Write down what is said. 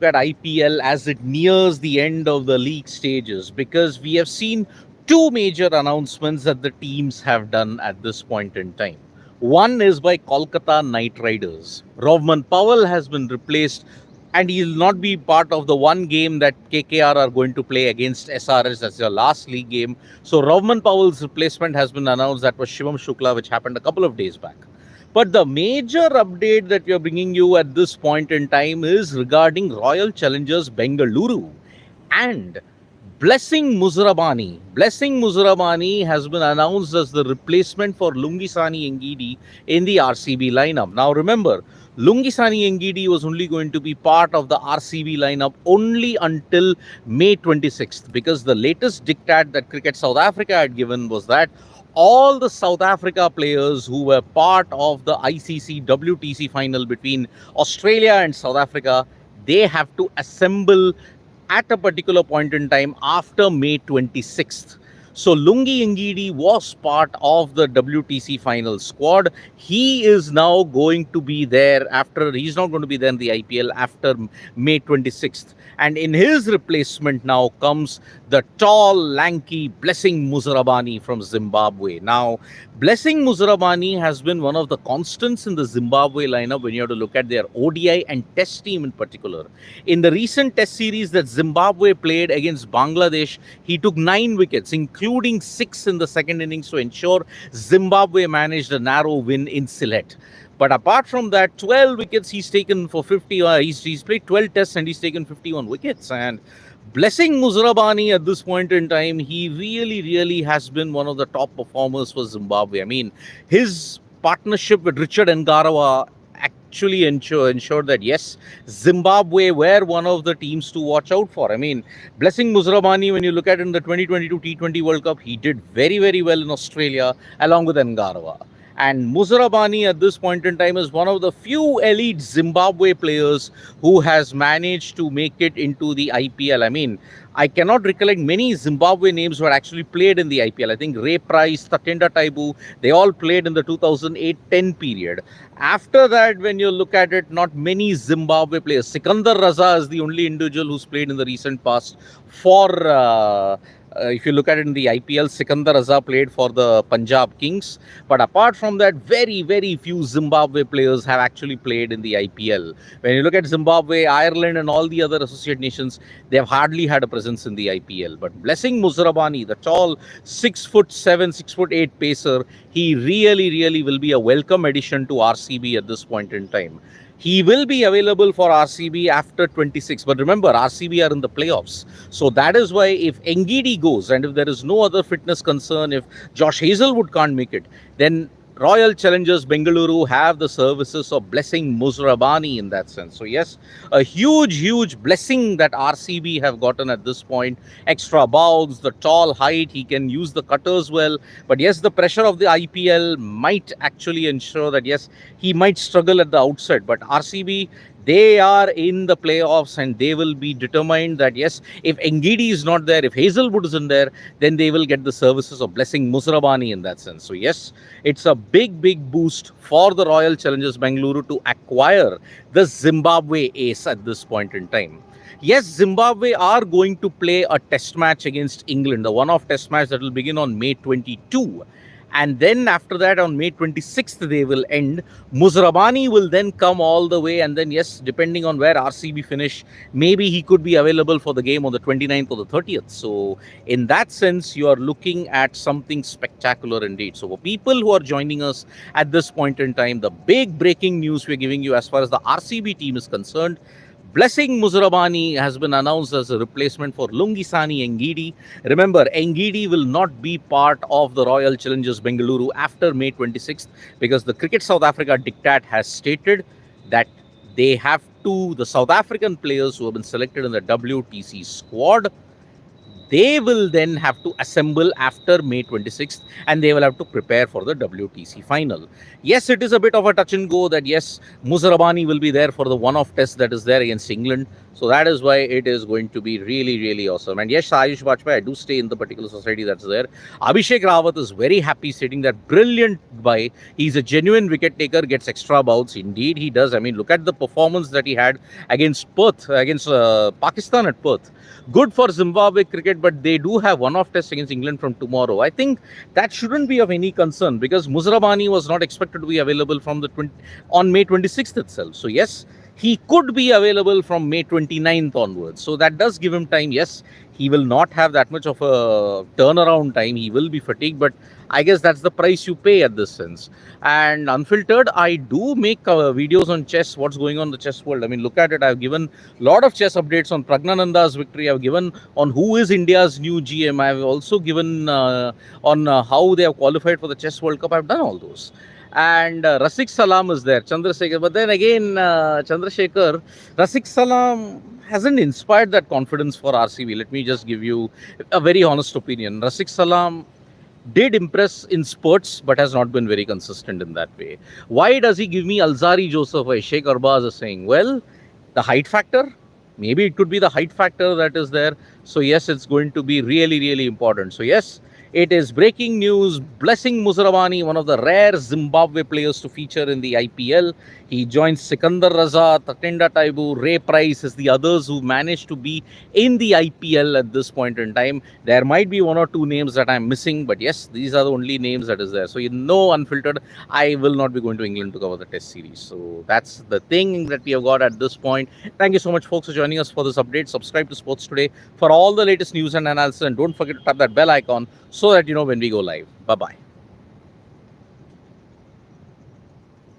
at IPL as it nears the end of the league stages, because we have seen two major announcements that the teams have done at this point in time. One is by Kolkata Knight Riders. Rovman Powell has been replaced, and he will not be part of the one game that KKR are going to play against SRS as their last league game. So Rovman Powell's replacement has been announced. That was Shivam Shukla, which happened a couple of days back. But the major update that we are bringing you at this point in time is regarding Royal Challengers Bengaluru and Blessing Muzarabani. Blessing Muzarabani has been announced as the replacement for Lungisani Ngidi in the RCB lineup. Now remember, Lungisani Ngidi was only going to be part of the RCB lineup only until May 26th, because the latest diktat that Cricket South Africa had given was that all the South Africa players who were part of the ICC WTC final between Australia and South Africa, they have to assemble at a particular point in time after May 26th. So Lungi Ngidi was part of the WTC final squad. He is now going to be there he's not going to be there in the IPL after May 26th. And in his replacement now comes the tall, lanky Blessing Muzarabani from Zimbabwe. Now, Blessing Muzarabani has been one of the constants in the Zimbabwe lineup when you have to look at their ODI and Test team in particular. In the recent Test series that Zimbabwe played against Bangladesh, he took 9 wickets, including 6 in the second innings, to ensure Zimbabwe managed a narrow win in Sylhet. But apart from that, 12 wickets he's taken for 50. He's played 12 tests and he's taken 51 wickets. And Blessing Muzarabani at this point in time, he really has been one of the top performers for Zimbabwe. I mean, his partnership with Richard Ngarawa actually ensured that, yes, Zimbabwe were one of the teams to watch out for. I mean, Blessing Muzarabani, when you look at it in the 2022 T20 World Cup, he did very well in Australia along with Ngarawa. And Muzarabani at this point in time is one of the few elite Zimbabwe players who has managed to make it into the IPL. I mean, I cannot recollect many Zimbabwe names who had actually played in the IPL. I think Ray Price, Tatenda Taibu, they all played in the 2008-10 period. After that, when you look at it, not many Zimbabwe players. Sikandar Raza is the only individual who's played in the recent past for... if you look at it in the IPL, Sikandar Raza played for the Punjab Kings. But apart from that, very few Zimbabwe players have actually played in the IPL. When you look at Zimbabwe, Ireland and all the other associate nations, they have hardly had a presence in the IPL. But Blessing Muzarabani, the tall 6'7", 6'8" pacer, he really will be a welcome addition to RCB at this point in time. He will be available for RCB after 26. But remember, RCB are in the playoffs. So that is why if Ngidi goes, and if there is no other fitness concern, if Josh Hazelwood can't make it, then Royal Challengers Bengaluru have the services of Blessing Muzarabani in that sense. So yes, a huge blessing that RCB have gotten at this point. Extra bowls, the tall height, he can use the cutters well. But yes, the pressure of the IPL might actually ensure that yes, he might struggle at the outset. But RCB, they are in the playoffs and they will be determined that yes, if Ngidi is not there, if Hazelwood isn't there, then they will get the services of Blessing Muzarabani in that sense. So yes, it's a big boost for the Royal Challengers Bengaluru to acquire the Zimbabwe ace at this point in time. Yes, Zimbabwe are going to play a test match against England, the one-off test match that will begin on May 22. And then after that, on May 26th, they will end. Muzarabani will then come all the way. And then, yes, depending on where RCB finish, maybe he could be available for the game on the 29th or the 30th. So in that sense, you are looking at something spectacular indeed. So for people who are joining us at this point in time, the big breaking news we're giving you as far as the RCB team is concerned, Blessing Muzarabani has been announced as a replacement for Lungisani Ngidi. Remember, Ngidi will not be part of the Royal Challengers Bengaluru after May 26th, because the Cricket South Africa diktat has stated that they have to, the South African players who have been selected in the WTC squad, they will then have to assemble after May 26th, and they will have to prepare for the WTC final. Yes, it is a bit of a touch and go that yes, Muzarabani will be there for the one-off test that is there against England. So that is why it is going to be really, really awesome. And yes, Ayush Bajpayee, I do stay in the particular society that's there. Abhishek Rawat is very happy sitting there. Brilliant by. He's a genuine wicket taker, gets extra bouts. Indeed, he does. I mean, look at the performance that he had against Perth, against Pakistan at Perth. Good for Zimbabwe cricket, but they do have one-off test against England from tomorrow. I think that shouldn't be of any concern because Muzarabani was not expected to be available from the on May 26th itself. So yes, he could be available from May 29th onwards. So that does give him time. Yes, he will not have that much of a turnaround time. He will be fatigued, but I guess that's the price you pay at this sense. And Unfiltered, I do make videos on chess, what's going on in the chess world. I mean, look at it. I've given a lot of chess updates on Pragnananda's victory. I've given on who is India's new GM. I've also given on how they have qualified for the Chess World Cup. I've done all those. And Rasik Salam is there, Chandrasekhar. But then again, Chandrasekhar, Rasik Salam hasn't inspired that confidence for RCB. Let me just give you a very honest opinion. Rasik Salam did impress in spurts, but has not been very consistent in that way. Why does he give me Alzari Joseph or Sheikh Arbaz is saying? Well, the height factor. Maybe it could be the height factor that is there. So yes, it's going to be really, really important. So yes, it is breaking news. Blessing Muzarabani, one of the rare Zimbabwe players to feature in the IPL. He joins Sikandar Raza, Tatenda Taibu, Ray Price as the others who managed to be in the IPL at this point in time. There might be one or two names that I'm missing, but yes, these are the only names that is there. So you know, Unfiltered, I will not be going to England to cover the Test series. So that's the thing that we have got at this point. Thank you so much, folks, for joining us for this update. Subscribe to Sports Today for all the latest news and analysis, and don't forget to tap that bell icon so that you know when we go live. Bye-bye.